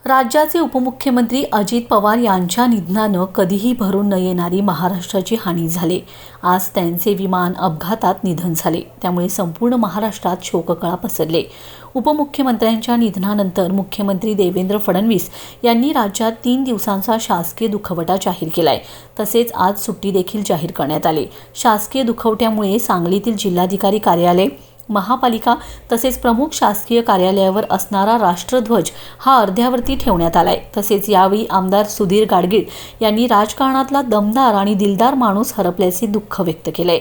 राज्याचे उपमुख्यमंत्री अजित पवार यांच्या निधनानं कधीही भरून न येणारी महाराष्ट्राची हानी झाली। आज त्यांचे विमान अपघातात निधन झाले, त्यामुळे संपूर्ण महाराष्ट्रात शोककळा पसरले। उपमुख्यमंत्र्यांच्या निधनानंतर मुख्यमंत्री देवेंद्र फडणवीस यांनी राज्यात 3 दिवसांचा शासकीय दुखवटा जाहीर केलाय। तसेच आज सुट्टी देखील जाहीर करण्यात आली। शासकीय दुखवट्यामुळे सांगलीतील जिल्हाधिकारी कार्यालय, महापालिका तसेच प्रमुख शासकीय कार्यालयावर असणारा राष्ट्रध्वज हा अर्ध्यावरती ठेवण्यात आलाय। तसेच यावेळी आमदार सुधीर गाडगीळ यांनी राजकारणातला दमदार आणि दिलदार माणूस हरपल्याचे दुःख व्यक्त केले।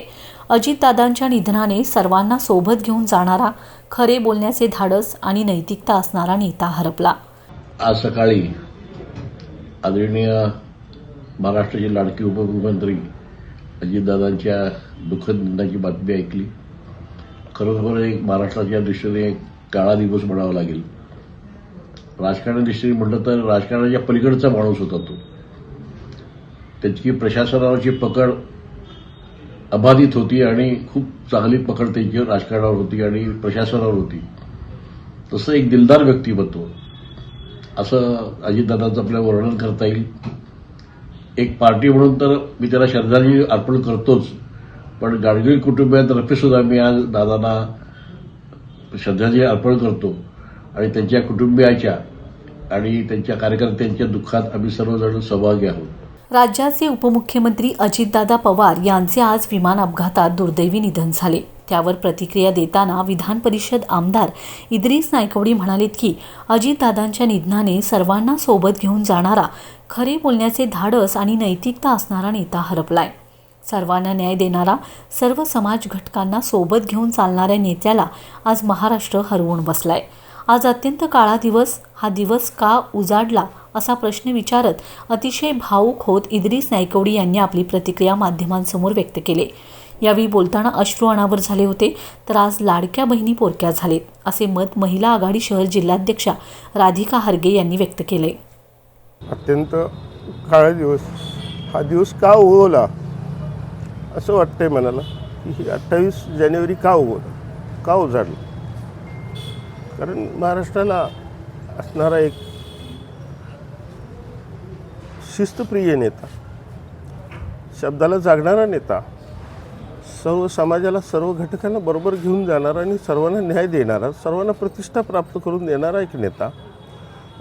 अजितदादांच्या निधनाने सर्वांना सोबत घेऊन जाणारा, खरे बोलण्याचे धाडस आणि नैतिकता असणारा नेता हरपला। आज सकाळी आदरणीय महाराष्ट्राचे लाडके उपमुख्यमंत्री अजितदादांच्या दुःखद निधनाची बातमी ऐकली। खरोखर एक महाराष्ट्राच्या दृष्टीने एक काळा दिवस म्हणावा लागेल। राजकारणाच्या दृष्टीने म्हटलं तर राजकारणाच्या पलीकडचा माणूस होता तो। त्याची प्रशासनावरची पकड अबाधित होती आणि खूप चांगली पकड त्याची राजकारणावर होती आणि प्रशासनावर होती। तसं एक दिलदार व्यक्तिमत्व असं अजितदादांचं आपल्याला वर्णन करता येईल। एक पार्टी म्हणून तर मी त्याला श्रद्धांजली अर्पण करतोच, पण गाडगीळ कुटुंबियांतर्फे सुद्धा मी आज दादांना श्रद्धांजली अर्पण करतो आणि त्यांच्या कुटुंबियाच्या आणि त्यांच्या कार्यकर्त्यांच्या दुःखात आम्ही सर्वजण सहभागी आहोत। राज्याचे उपमुख्यमंत्री अजितदादा पवार यांचे आज विमान अपघातात दुर्दैवी निधन झाले। त्यावर प्रतिक्रिया देताना विधान परिषद आमदार इद्रिस नायकवडी म्हणालेत की अजितदादांच्या निधनाने सर्वांना सोबत घेऊन जाणारा, खरे बोलण्याचे धाडस आणि नैतिकता असणारा नेता हरपलाय। सर्वांना न्याय देणारा, सर्व समाज घटकांना सोबत घेऊन चालणाऱ्या नेत्याला आज महाराष्ट्र हरवून बसलाय। आज अत्यंत काळा दिवस, हा दिवस का उजाडला असा प्रश्न विचारत अतिशय भावुक होत इद्रिस नायकवडी यांनी आपली प्रतिक्रिया माध्यमांसमोर व्यक्त केली। यावेळी बोलताना अश्रू अनावर झाले होते, तर आज लाडक्या बहिणी पोरक्या झालेत, असे मत महिला आघाडी शहर जिल्हाध्यक्षा राधिका हरगे यांनी व्यक्त केले। अत्यंत काळा दिवस, हा दिवस का उगवला असं वाटतंय मनाला की 28 जानेवारी का उगवला, का उजाडलं। कारण महाराष्ट्राला असणारा एक शिस्तप्रिय नेता, शब्दाला जागणारा नेता, सर्व समाजाला, सर्व घटकांना बरोबर घेऊन जाणारा आणि सर्वांना न्याय देणारा, सर्वांना प्रतिष्ठा प्राप्त करून देणारा एक नेता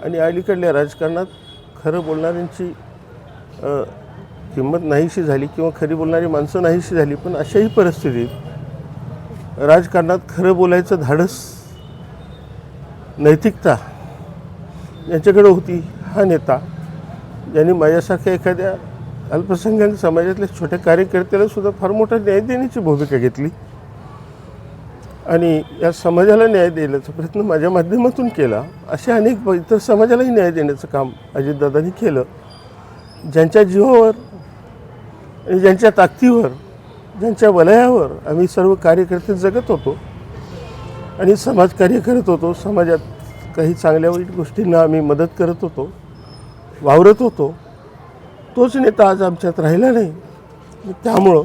आणि अलीकडल्या राजकारणात खरं बोलणाऱ्यांची किंमत नाहीशी झाली किंवा खरी बोलणारी माणसं नाहीशी झाली। पण अशाही परिस्थितीत राजकारणात खरं बोलायचं धाडस, नैतिकता यांच्याकडे होती। हा नेता ज्यांनी माझ्यासारख्या एखाद्या अल्पसंख्याक समाजातल्या छोट्या कार्यकर्त्याला सुद्धा फार मोठा न्याय देण्याची भूमिका घेतली आणि या समाजाला न्याय देण्याचा प्रयत्न माझ्या माध्यमातून केला। अशा अनेक इतर समाजालाही न्याय देण्याचं काम अजितदादांनी केलं। ज्यांच्या जीवावर आणि ज्यांच्या ताकदीवर, ज्यांच्या वलयावर आम्ही सर्व कार्यकर्ते जगत होतो आणि समाजकार्य करत होतो, समाजात काही चांगल्या वाईट गोष्टींना आम्ही मदत करत होतो, वावरत होतो, तोच नेता आज आमच्यात राहिला नाही। त्यामुळं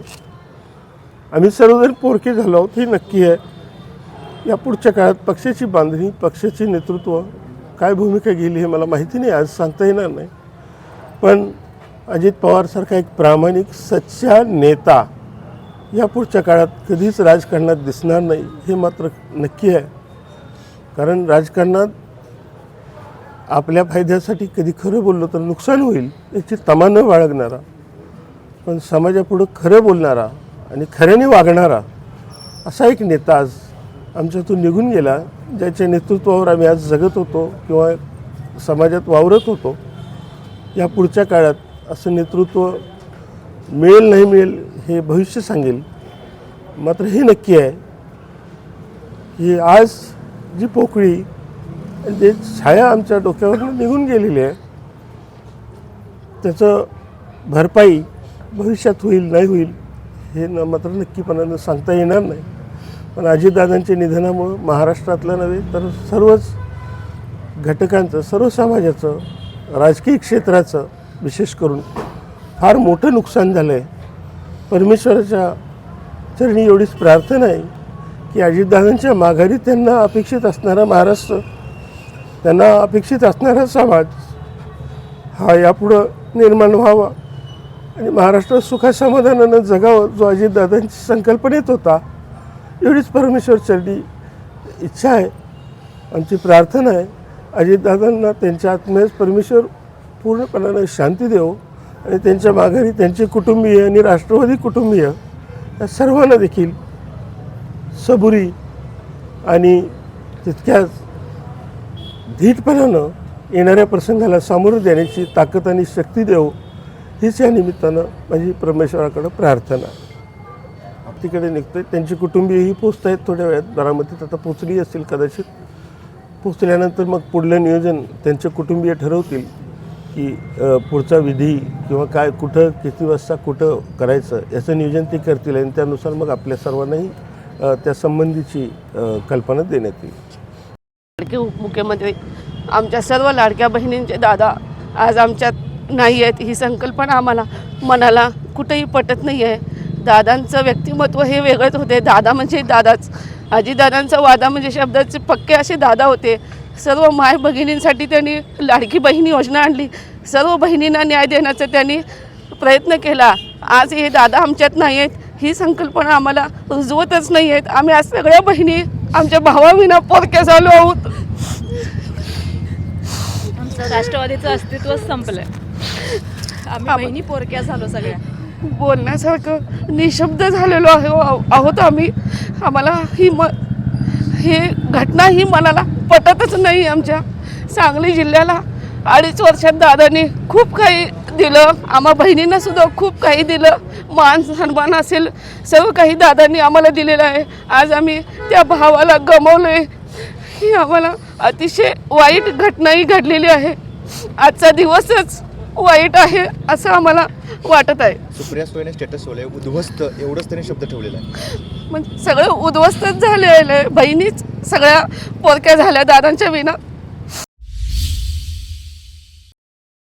आम्ही सर्वजण पोरके झालो आहोत हे नक्की आहे। या पुढच्या काळात पक्षाची बांधणी, पक्षाचे नेतृत्व काय भूमिका गेली हे मला माहिती नाही, आज सांगता येणार नाही। पण अजित पवारसारखा एक प्रामाणिक, सच्चा नेता या पुढच्या काळात कधीच राजकारणात दिसणार नाही हे मात्र नक्की आहे। कारण राजकारणात आपल्या फायद्यासाठी कधी खरं बोललं तर नुकसान होईल याची तमा न बाळगणारा, पण समाजापुढं खरं बोलणारा आणि खऱ्याने वागणारा असा एक नेता आज आमच्यातून निघून गेला, ज्याच्या नेतृत्वावर आम्ही आज जगत होतो किंवा समाजात वावरत होतो। या पुढच्या काळात असं नेतृत्व मिळेल नाही मिळेल हे भविष्य सांगेल। मात्र हे नक्की आहे की आज जी पोकळी, जे छाया आमच्या डोक्यावरून निघून गेलेली आहे, त्याचं भरपाई भविष्यात होईल नाही होईल हे मात्र नक्कीपणानं सांगता येणार नाही। पण अजितदादांच्या निधनामुळं महाराष्ट्रातलं नव्हे तर सर्वच घटकांचं, सर्व समाजाचं, राजकीय क्षेत्राचं विशेष करून फार मोठं नुकसान झालं आहे। परमेश्वराच्या चरणी एवढीच प्रार्थना आहे की अजितदादांच्या माघारी त्यांना अपेक्षित असणारा महाराष्ट्र त्यांना अपेक्षित असणारा समाज हा यापुढं निर्माण व्हावा आणि महाराष्ट्र सुखासमाधानानं जगावं, जो अजितदादांची संकल्पनेत होता, एवढीच परमेश्वरचरणी इच्छा आहे, आमची प्रार्थना आहे. अजितदादांना त्यांच्या आत्म्यास परमेश्वर पूर्णपणाने शांती देवो आणि त्यांच्या माघारी त्यांचे कुटुंबीय आणि राष्ट्रवादी कुटुंबीय या सर्वांना देखील सबुरी आणि तितक्याच धीटपणानं येणाऱ्या प्रसंगाला सामोरं देण्याची ताकद आणि शक्ती देवो, हीच या निमित्तानं माझी परमेश्वराकडं प्रार्थना. तिकडे निघतोय, त्यांची कुटुंबीयही पोचत आहेत थोड्या वेळात, बारामतीत आता पोचली असतील कदाचित. पोचल्यानंतर मग पुढलं नियोजन त्यांचे कुटुंबीय ठरवतील की पुढचा विधी किंवा काय, कुठं, किती वाजता, कुठं करायचं याचं नियोजन ते करतील आणि त्यानुसार मग आपल्या सर्वांनाही त्या संबंधीची कल्पना देण्यात येईल. लाडके उपमुख्यमंत्री आमच्या सर्व लाडक्या बहिणींचे दादा आज आमच्यात नाही आहेत, ही संकल्पना आम्हाला मनाला कुठेही पटत नाही आहे. दादांचं व्यक्तिमत्व हे वेगळंच होते. दादा म्हणजे दादाच. अजितदादांचा वादा म्हणजे शब्दाचे पक्के असे दादा होते. सर्व माय भगिनींसाठी त्यांनी लाडकी बहीण योजना आणली. सर्व बहिणींना न्याय देण्याचा त्यांनी प्रयत्न केला. आज हे दादा आमच्यात नाही आहेत, ही संकल्पना आम्हाला रुजवतच नाही आहेत. आम्ही आज सगळ्या बहिणी आमच्या भावाविना पोरक्या झालो आहोत. आमचं राष्ट्रवादीचं अस्तित्वच संपलंय. आम्ही बहिणी पोरक्या झालो सगळ्या. बोलण्यासारखं निशब्द झालेलो आहोत आम्ही. आम्हाला ही घटना ही मनाला पटतच नाही. आमच्या सांगली जिल्ह्याला 2.5 वर्षात दादांनी खूप काही दिलं, आम्हा बहिणींना सुद्धा खूप काही दिलं. मान सन्मान असेल सर्व काही दादांनी आम्हाला दिलेलं आहे. आज आम्ही त्या भावाला गमावलो आहे. ही आम्हाला अतिशय वाईट घटनाही घडलेली आहे. आजचा दिवसच वाईट आहे असं आम्हाला वाटत आहे. सुप्रिया सुळेने स्टेटस ठेवलंय उद्ध्वस्त, एवढंच त्यांनी शब्द ठेवलेला आहे. म्हणजे सगळं उद्ध्वस्तच झालेलं आहे. बहिणीच सगळ्या पोरक्या झाल्या दादांच्या विना.